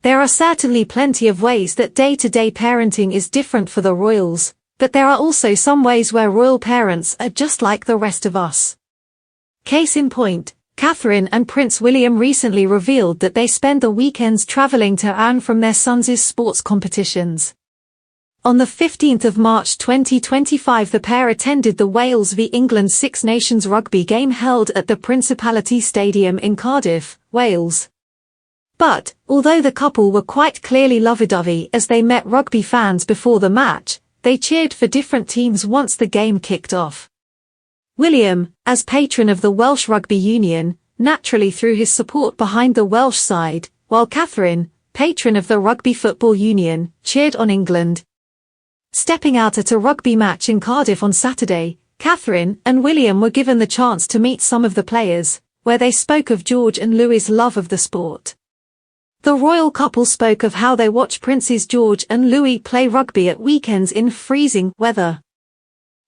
There are certainly plenty of ways that day-to-day parenting is different for the royals, but there are also some ways where royal parents are just like the rest of us. Case in point, Catherine and Prince William recently revealed that they spend the weekends traveling to and from their sons' sports competitions. On the 15th of March 2025, the pair attended the Wales v England Six Nations rugby game held at the Principality Stadium in Cardiff, Wales. But, although the couple were quite clearly lovey-dovey as they met rugby fans before the match, they cheered for different teams once the game kicked off. William, as patron of the Welsh Rugby Union, naturally threw his support behind the Welsh side, while Catherine, patron of the Rugby Football Union, cheered on England. Stepping out at a rugby match in Cardiff on Saturday, Catherine and William were given the chance to meet some of the players, where they spoke of George and Louis's love of the sport. The royal couple spoke of how they watch Princes George and Louis play rugby at weekends in freezing weather.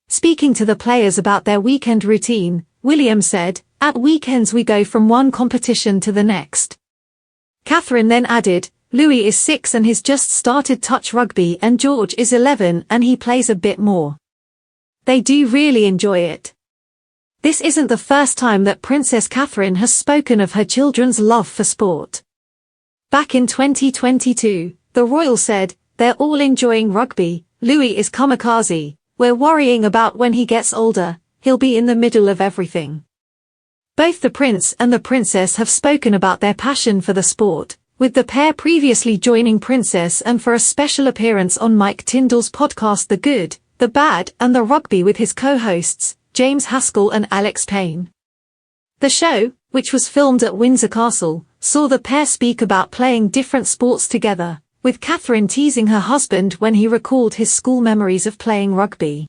Speaking to the players about their weekend routine, William said, "At weekends we go from one competition to the next." Catherine then added, "Louis is 6 and he's just started touch rugby, and George is 11 and he plays a bit more. They do really enjoy it." This isn't the first time that Princess Catherine has spoken of her children's love for sport. Back in 2022, the royal said, "They're all enjoying rugby. Louis is kamikaze. We're worrying about when he gets older, he'll be in the middle of everything." Both the prince and the princess have spoken about their passion for the sport, with the pair previously joining Princess and for a special appearance on Mike Tyndall's podcast The Good, The Bad and The Rugby with his co-hosts, James Haskell and Alex Payne. The show, which was filmed at Windsor Castle, saw the pair speak about playing different sports together, with Catherine teasing her husband when he recalled his school memories of playing rugby.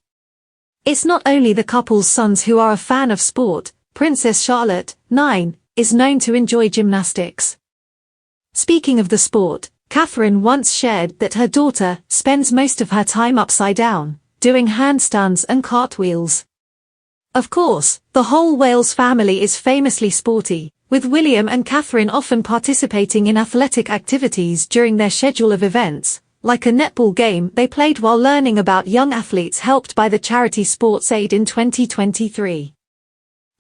It's not only the couple's sons who are a fan of sport. Princess Charlotte, 9, is known to enjoy gymnastics. Speaking of the sport, Catherine once shared that her daughter spends most of her time upside down, doing handstands and cartwheels. Of course, the whole Wales family is famously sporty, with William and Catherine often participating in athletic activities during their schedule of events, like a netball game they played while learning about young athletes helped by the charity Sports Aid in 2023.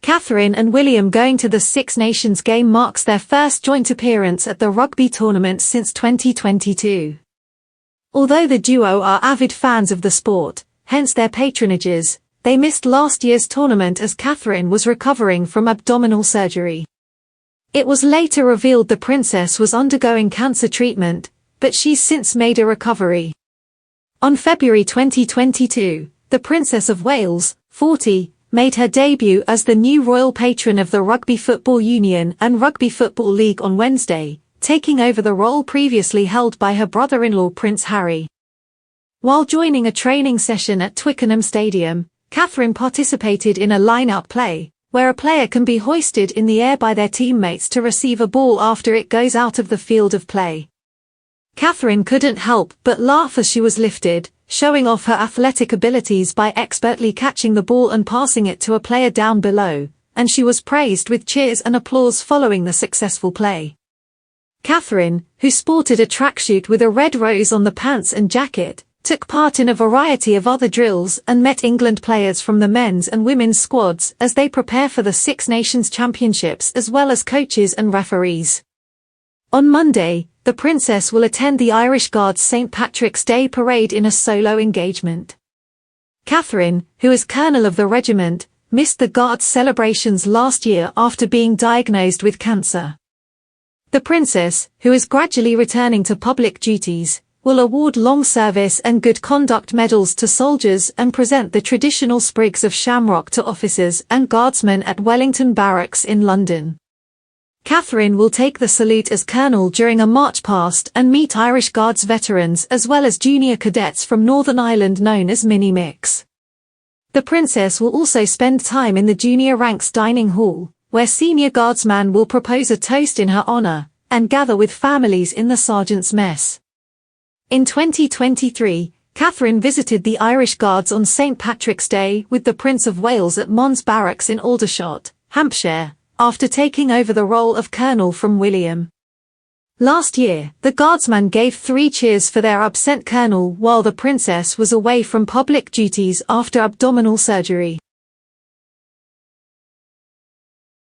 Catherine and William going to the Six Nations game marks their first joint appearance at the rugby tournament since 2022. Although the duo are avid fans of the sport, hence their patronages, they missed last year's tournament as Catherine was recovering from abdominal surgery. It was later revealed the princess was undergoing cancer treatment, but she's since made a recovery. On February 2022, the Princess of Wales, 40, made her debut as the new royal patron of the Rugby Football Union and Rugby Football League on Wednesday, taking over the role previously held by her brother-in-law Prince Harry. While joining a training session at Twickenham Stadium, Catherine participated in a line-out play, where a player can be hoisted in the air by their teammates to receive a ball after it goes out of the field of play. Catherine couldn't help but laugh as she was lifted, showing off her athletic abilities by expertly catching the ball and passing it to a player down below, and she was praised with cheers and applause following the successful play. Catherine, who sported a tracksuit with a red rose on the pants and jacket, took part in a variety of other drills and met England players from the men's and women's squads as they prepare for the Six Nations Championships as well as coaches and referees. On Monday, the princess will attend the Irish Guards' St. Patrick's Day parade in a solo engagement. Catherine, who is colonel of the regiment, missed the Guards' celebrations last year after being diagnosed with cancer. The princess, who is gradually returning to public duties, will award long service and good conduct medals to soldiers and present the traditional sprigs of shamrock to officers and guardsmen at Wellington Barracks in London. Catherine will take the salute as colonel during a march past and meet Irish Guards veterans as well as junior cadets from Northern Ireland known as Mini-Mix. The princess will also spend time in the junior ranks dining hall, where senior guardsmen will propose a toast in her honor, and gather with families in the sergeant's mess. In 2023, Catherine visited the Irish Guards on St. Patrick's Day with the Prince of Wales at Mons Barracks in Aldershot, Hampshire, after taking over the role of colonel from William. Last year, the guardsman gave 3 cheers for their absent colonel while the princess was away from public duties after abdominal surgery.